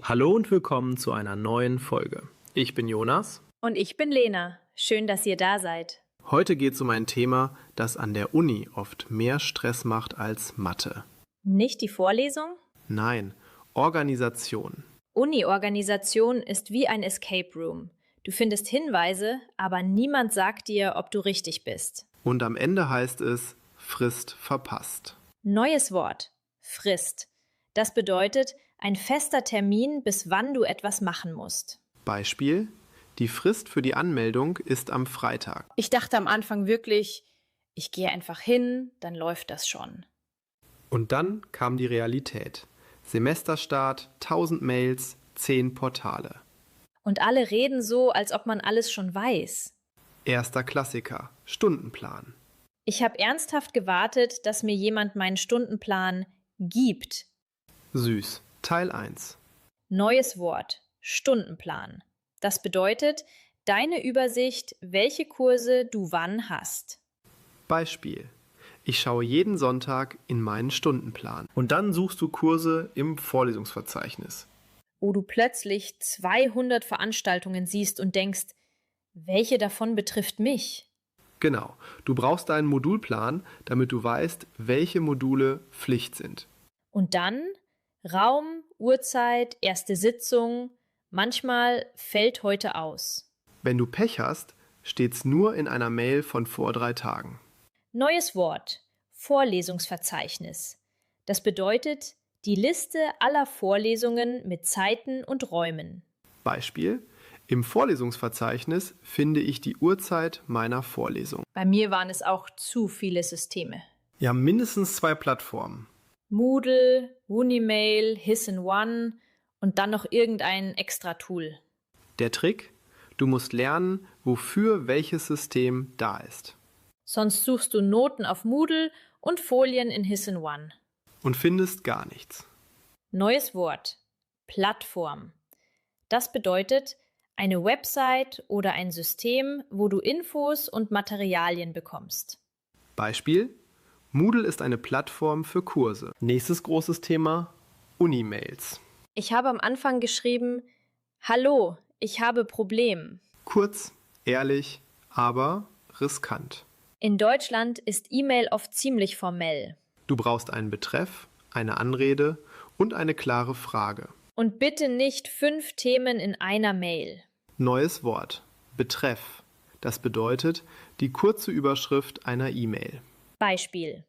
Hallo und willkommen zu einer neuen Folge. Ich bin Jonas. Und ich bin Lena. Schön, dass ihr da seid. Heute geht es um ein Thema, das an der Uni oft mehr Stress macht als Mathe. Nicht die Vorlesung? Nein, Organisation. Uni-Organisation ist wie ein Escape Room. Du findest Hinweise, aber niemand sagt dir, ob du richtig bist. Und am Ende heißt es Frist verpasst. Neues Wort. Frist. Das bedeutet, ein fester Termin, bis wann du etwas machen musst. Beispiel: Die Frist für die Anmeldung ist am Freitag. Ich dachte am Anfang wirklich, ich gehe einfach hin, dann läuft das schon. Und dann kam die Realität. Semesterstart, 1000 Mails, 10 Portale. Und alle reden so, als ob man alles schon weiß. Erster Klassiker, Stundenplan. Ich habe ernsthaft gewartet, dass mir jemand meinen Stundenplan gibt. Süß. Teil 1. Neues Wort. Stundenplan. Das bedeutet, deine Übersicht, welche Kurse du wann hast. Beispiel: Ich schaue jeden Sonntag in meinen Stundenplan. Und dann suchst du Kurse im Vorlesungsverzeichnis. Wo du plötzlich 200 Veranstaltungen siehst und denkst, welche davon betrifft mich? Genau, du brauchst einen Modulplan, damit du weißt, welche Module Pflicht sind. Und dann Raum, Uhrzeit, erste Sitzung. Manchmal fällt heute aus. Wenn du Pech hast, steht's nur in einer Mail von vor 3 Tagen. Neues Wort. Vorlesungsverzeichnis. Das bedeutet die Liste aller Vorlesungen mit Zeiten und Räumen. Beispiel: Im Vorlesungsverzeichnis finde ich die Uhrzeit meiner Vorlesung. Bei mir waren es auch zu viele Systeme. Ja, mindestens 2 Plattformen. Moodle, Unimail, Hiss-in-One und dann noch irgendein Extra-Tool. Der Trick: Du musst lernen, wofür welches System da ist. Sonst suchst du Noten auf Moodle und Folien in Hiss-in-One. Und findest gar nichts. Neues Wort. Plattform. Das bedeutet eine Website oder ein System, wo du Infos und Materialien bekommst. Beispiel: Moodle ist eine Plattform für Kurse. Nächstes großes Thema: Unimails. Ich habe am Anfang geschrieben, Hallo, ich habe Problem. Kurz, ehrlich, aber riskant. In Deutschland ist E-Mail oft ziemlich formell. Du brauchst einen Betreff, eine Anrede und eine klare Frage. Und bitte nicht 5 Themen in einer Mail. Neues Wort: Betreff. Das bedeutet die kurze Überschrift einer E-Mail. Beispiel.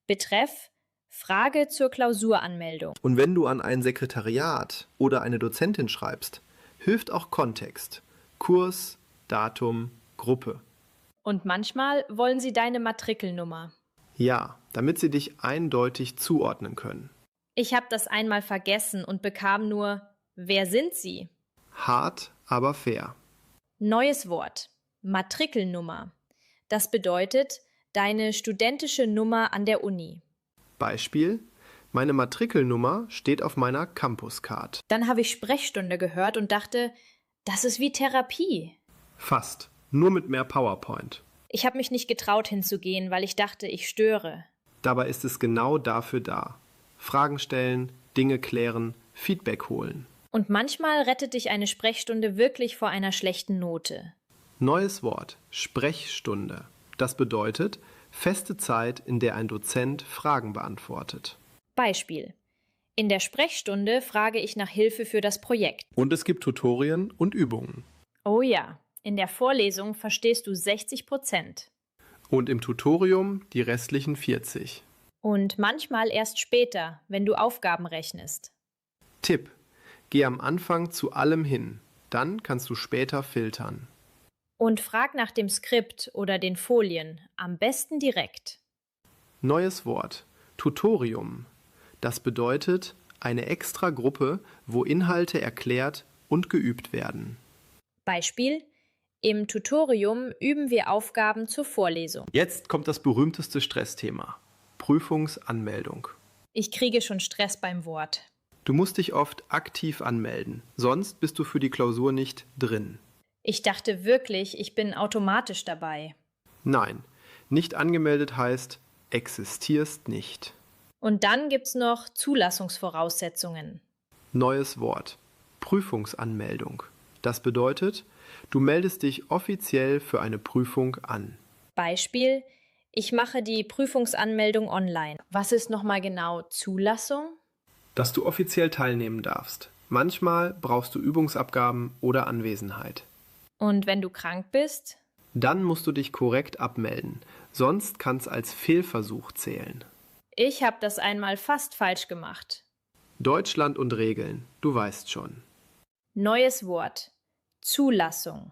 Betreff Frage zur Klausuranmeldung. Und wenn du an ein Sekretariat oder eine Dozentin schreibst, hilft auch Kontext. Kurs, Datum, Gruppe. Und manchmal wollen sie deine Matrikelnummer. Ja, damit sie dich eindeutig zuordnen können. Ich habe das einmal vergessen und bekam nur, wer sind Sie? Hart, aber fair. Neues Wort. Matrikelnummer. Das bedeutet deine studentische Nummer an der Uni. Beispiel: Meine Matrikelnummer steht auf meiner Campuscard. Dann habe ich Sprechstunde gehört und dachte, das ist wie Therapie. Fast, nur mit mehr PowerPoint. Ich habe mich nicht getraut hinzugehen, weil ich dachte, ich störe. Dabei ist es genau dafür da. Fragen stellen, Dinge klären, Feedback holen. Und manchmal rettet dich eine Sprechstunde wirklich vor einer schlechten Note. Neues Wort: Sprechstunde. Das bedeutet feste Zeit, in der ein Dozent Fragen beantwortet. Beispiel. In der Sprechstunde frage ich nach Hilfe für das Projekt. Und es gibt Tutorien und Übungen. Oh ja, in der Vorlesung verstehst du 60%. Und im Tutorium die restlichen 40. Und manchmal erst später, wenn du Aufgaben rechnest. Tipp: Geh am Anfang zu allem hin. Dann kannst du später filtern. Und frag nach dem Skript oder den Folien, am besten direkt. Neues Wort: Tutorium. Das bedeutet eine extra Gruppe, wo Inhalte erklärt und geübt werden. Beispiel: Im Tutorium üben wir Aufgaben zur Vorlesung. Jetzt kommt das berühmteste Stressthema: Prüfungsanmeldung. Ich kriege schon Stress beim Wort. Du musst dich oft aktiv anmelden, sonst bist du für die Klausur nicht drin. Ich dachte wirklich, ich bin automatisch dabei. Nein, nicht angemeldet heißt, existierst nicht. Und dann gibt's noch Zulassungsvoraussetzungen. Neues Wort: Prüfungsanmeldung. Das bedeutet, du meldest dich offiziell für eine Prüfung an. Beispiel: Ich mache die Prüfungsanmeldung online. Was ist nochmal genau Zulassung? Dass du offiziell teilnehmen darfst. Manchmal brauchst du Übungsabgaben oder Anwesenheit. Und wenn du krank bist? Dann musst du dich korrekt abmelden, sonst kann es als Fehlversuch zählen. Ich habe das einmal fast falsch gemacht. Deutschland und Regeln, du weißt schon. Neues Wort: Zulassung.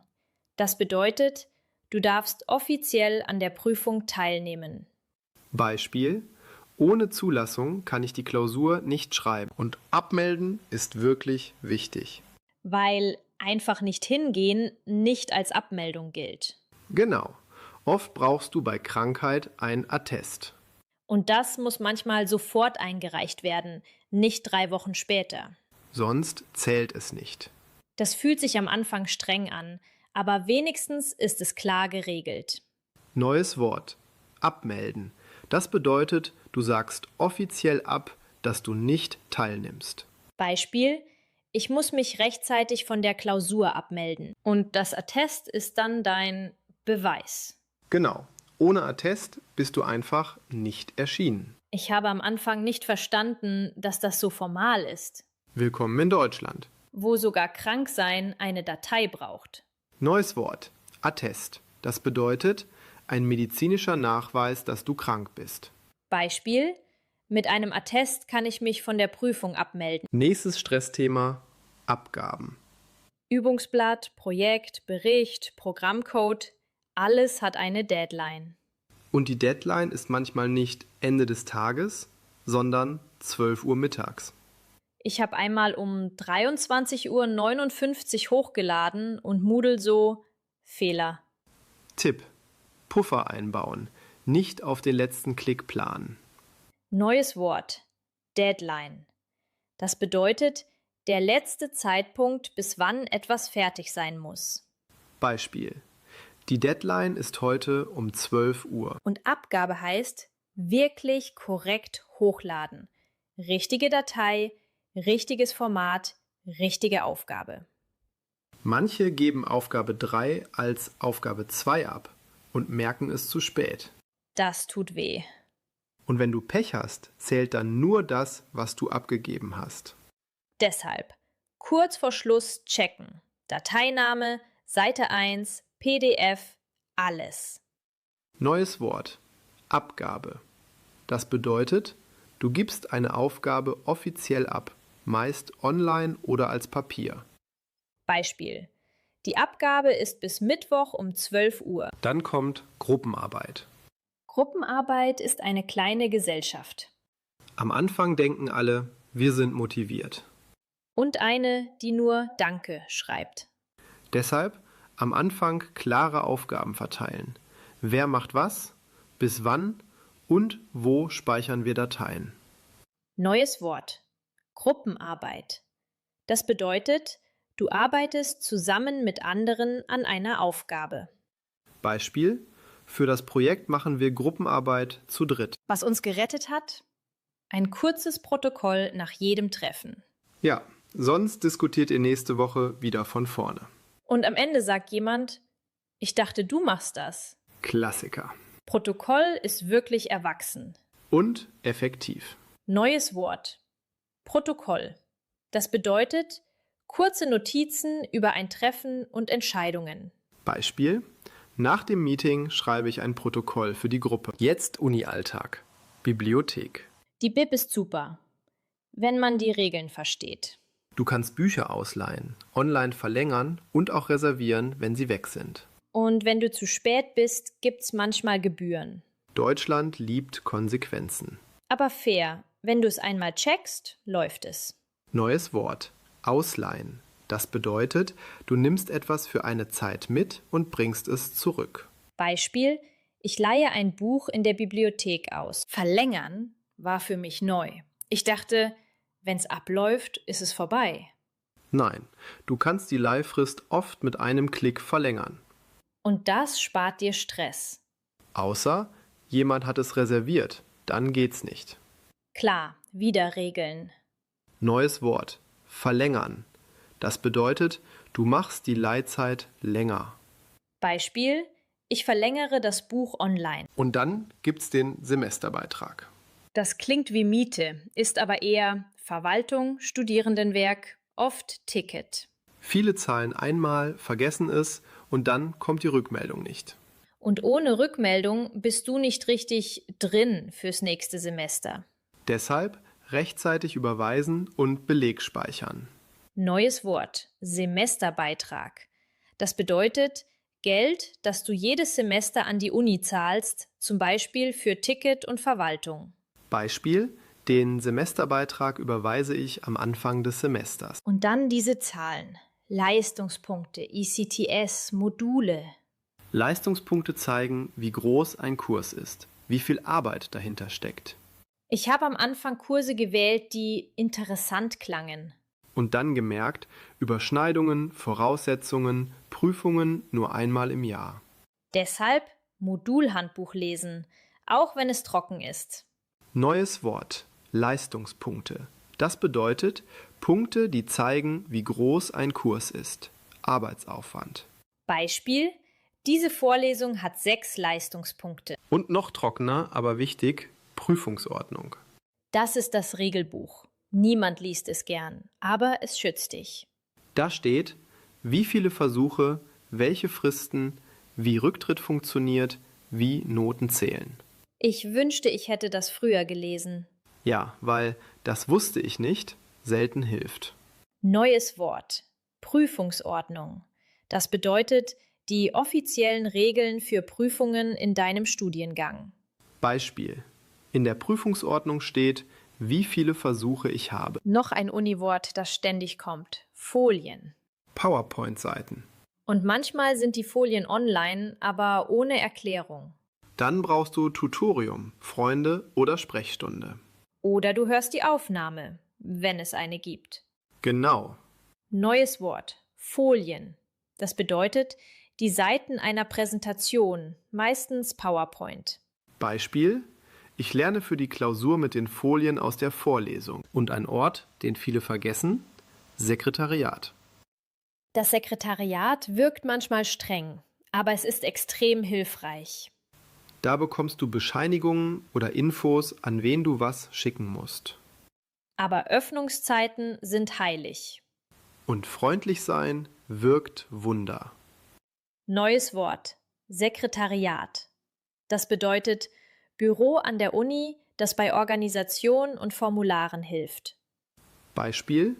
Das bedeutet, du darfst offiziell an der Prüfung teilnehmen. Beispiel: Ohne Zulassung kann ich die Klausur nicht schreiben und abmelden ist wirklich wichtig. Weil einfach nicht hingehen nicht als Abmeldung gilt. Genau. Oft brauchst du bei Krankheit ein Attest. Und das muss manchmal sofort eingereicht werden, nicht 3 Wochen später. Sonst zählt es nicht. Das fühlt sich am Anfang streng an, aber wenigstens ist es klar geregelt. Neues Wort: Abmelden. Das bedeutet, du sagst offiziell ab, dass du nicht teilnimmst. Beispiel: Ich muss mich rechtzeitig von der Klausur abmelden. Und das Attest ist dann dein Beweis. Genau. Ohne Attest bist du einfach nicht erschienen. Ich habe am Anfang nicht verstanden, dass das so formal ist, Willkommen in Deutschland. wo sogar Kranksein eine Datei braucht. Neues Wort: Attest. Das bedeutet, ein medizinischer Nachweis, dass du krank bist. Beispiel: Mit einem Attest kann ich mich von der Prüfung abmelden. Nächstes Stressthema: Abgaben. Übungsblatt, Projekt, Bericht, Programmcode, alles hat eine Deadline. Und die Deadline ist manchmal nicht Ende des Tages, sondern 12 Uhr mittags. Ich habe einmal um 23:59 Uhr hochgeladen und Moodle so: Fehler. Tipp: Puffer einbauen, nicht auf den letzten Klick planen. Neues Wort: Deadline. Das bedeutet, der letzte Zeitpunkt, bis wann etwas fertig sein muss. Beispiel: Die Deadline ist heute um 12 Uhr. Und Abgabe heißt wirklich korrekt hochladen. Richtige Datei, richtiges Format, richtige Aufgabe. Manche geben Aufgabe 3 als Aufgabe 2 ab und merken es zu spät. Das tut weh. Und wenn du Pech hast, zählt dann nur das, was du abgegeben hast. Deshalb kurz vor Schluss checken. Dateiname, Seite 1, PDF, alles. Neues Wort: Abgabe. Das bedeutet, du gibst eine Aufgabe offiziell ab, meist online oder als Papier. Beispiel: Die Abgabe ist bis Mittwoch um 12 Uhr. Dann kommt Gruppenarbeit. Gruppenarbeit ist eine kleine Gesellschaft. Am Anfang denken alle, wir sind motiviert. Und eine, die nur Danke schreibt. Deshalb am Anfang klare Aufgaben verteilen. Wer macht was, bis wann und wo speichern wir Dateien. Neues Wort: Gruppenarbeit. Das bedeutet, du arbeitest zusammen mit anderen an einer Aufgabe. Beispiel: Für das Projekt machen wir Gruppenarbeit zu dritt. Was uns gerettet hat? Ein kurzes Protokoll nach jedem Treffen. Ja, sonst diskutiert ihr nächste Woche wieder von vorne. Und am Ende sagt jemand: Ich dachte, du machst das. Klassiker. Protokoll ist wirklich erwachsen. Und effektiv. Neues Wort: Protokoll. Das bedeutet kurze Notizen über ein Treffen und Entscheidungen. Beispiel: Nach dem Meeting schreibe ich ein Protokoll für die Gruppe. Jetzt Uni-Alltag. Bibliothek. Die Bib ist super, wenn man die Regeln versteht. Du kannst Bücher ausleihen, online verlängern und auch reservieren, wenn sie weg sind. Und wenn du zu spät bist, gibt's manchmal Gebühren. Deutschland liebt Konsequenzen. Aber fair, wenn du es einmal checkst, läuft es. Neues Wort: Ausleihen. Das bedeutet, du nimmst etwas für eine Zeit mit und bringst es zurück. Beispiel: Ich leihe ein Buch in der Bibliothek aus. Verlängern war für mich neu. Ich dachte, wenn's abläuft, ist es vorbei. Nein, du kannst die Leihfrist oft mit einem Klick verlängern. Und das spart dir Stress. Außer jemand hat es reserviert, dann geht's nicht. Klar, wieder Regeln. Neues Wort: Verlängern. Das bedeutet, du machst die Leitzeit länger. Beispiel: Ich verlängere das Buch online. Und dann gibt's den Semesterbeitrag. Das klingt wie Miete, ist aber eher Verwaltung, Studierendenwerk, oft Ticket. Viele zahlen einmal, vergessen es und dann kommt die Rückmeldung nicht. Und ohne Rückmeldung bist du nicht richtig drin fürs nächste Semester. Deshalb rechtzeitig überweisen und Beleg speichern. Neues Wort: Semesterbeitrag. Das bedeutet Geld, das du jedes Semester an die Uni zahlst, zum Beispiel für Ticket und Verwaltung. Beispiel: Den Semesterbeitrag überweise ich am Anfang des Semesters. Und dann diese Zahlen: Leistungspunkte, ECTS, Module. Leistungspunkte zeigen, wie groß ein Kurs ist, wie viel Arbeit dahinter steckt. Ich habe am Anfang Kurse gewählt, die interessant klangen. Und dann gemerkt, Überschneidungen, Voraussetzungen, Prüfungen nur einmal im Jahr. Deshalb Modulhandbuch lesen, auch wenn es trocken ist. Neues Wort: Leistungspunkte. Das bedeutet Punkte, die zeigen, wie groß ein Kurs ist. Arbeitsaufwand. Beispiel: Diese Vorlesung hat 6 Leistungspunkte. Und noch trockener, aber wichtig, Prüfungsordnung. Das ist das Regelbuch. Niemand liest es gern, aber es schützt dich. Da steht, wie viele Versuche, welche Fristen, wie Rücktritt funktioniert, wie Noten zählen. Ich wünschte, ich hätte das früher gelesen. Ja, weil das wusste ich nicht, selten hilft. Neues Wort: Prüfungsordnung. Das bedeutet die offiziellen Regeln für Prüfungen in deinem Studiengang. Beispiel: In der Prüfungsordnung steht, wie viele Versuche ich habe. Noch ein Uniwort, das ständig kommt: Folien. PowerPoint-Seiten. Und manchmal sind die Folien online, aber ohne Erklärung. Dann brauchst du Tutorium, Freunde oder Sprechstunde. Oder du hörst die Aufnahme, wenn es eine gibt. Genau. Neues Wort: Folien. Das bedeutet die Seiten einer Präsentation, meistens PowerPoint. Beispiel: Ich lerne für die Klausur mit den Folien aus der Vorlesung. Und ein Ort, den viele vergessen: Sekretariat. Das Sekretariat wirkt manchmal streng, aber es ist extrem hilfreich. Da bekommst du Bescheinigungen oder Infos, an wen du was schicken musst. Aber Öffnungszeiten sind heilig. Und freundlich sein wirkt Wunder. Neues Wort: Sekretariat. Das bedeutet Büro an der Uni, das bei Organisation und Formularen hilft. Beispiel: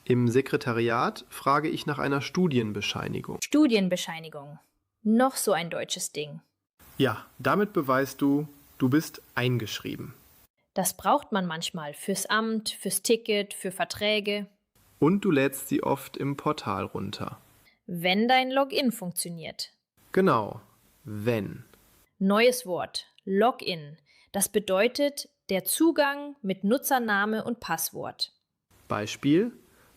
Im Sekretariat frage ich nach einer Studienbescheinigung. Studienbescheinigung. Noch so ein deutsches Ding. Ja, damit beweist du, du bist eingeschrieben. Das braucht man manchmal fürs Amt, fürs Ticket, für Verträge. Und du lädst sie oft im Portal runter. Wenn dein Login funktioniert. Genau, wenn. Neues Wort: Login. Das bedeutet der Zugang mit Nutzername und Passwort. Beispiel: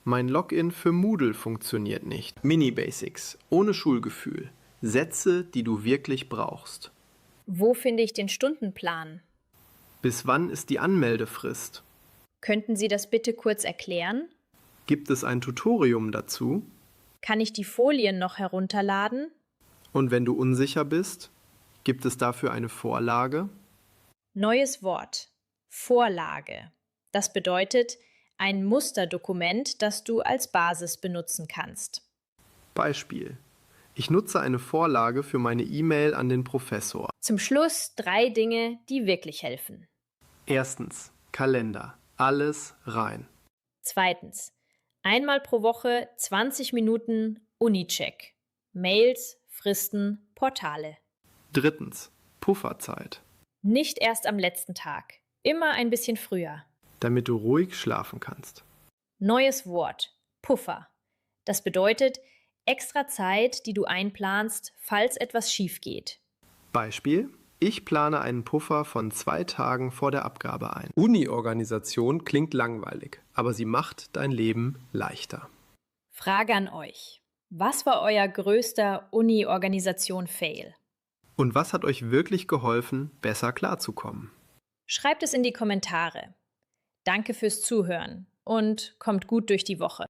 Mein Login für Moodle funktioniert nicht. Mini-Basics, ohne Schulgefühl. Sätze, die du wirklich brauchst. Wo finde ich den Stundenplan? Bis wann ist die Anmeldefrist? Könnten Sie das bitte kurz erklären? Gibt es ein Tutorium dazu? Kann ich die Folien noch herunterladen? Und wenn du unsicher bist, gibt es dafür eine Vorlage? Neues Wort: Vorlage. Das bedeutet ein Musterdokument, das du als Basis benutzen kannst. Beispiel: Ich nutze eine Vorlage für meine E-Mail an den Professor. Zum Schluss 3 Dinge, die wirklich helfen. Erstens, Kalender. Alles rein. Zweitens, einmal pro Woche 20 Minuten Uni-Check. Mails, Fristen, Portale. Drittens, Pufferzeit. Nicht erst am letzten Tag. Immer ein bisschen früher. Damit du ruhig schlafen kannst. Neues Wort: Puffer. Das bedeutet extra Zeit, die du einplanst, falls etwas schief geht. Beispiel: Ich plane einen Puffer von 2 Tagen vor der Abgabe ein. Uni-Organisation klingt langweilig, aber sie macht dein Leben leichter. Frage an euch: Was war euer größter Uni-Organisation-Fail? Und was hat euch wirklich geholfen, besser klarzukommen? Schreibt es in die Kommentare. Danke fürs Zuhören und kommt gut durch die Woche.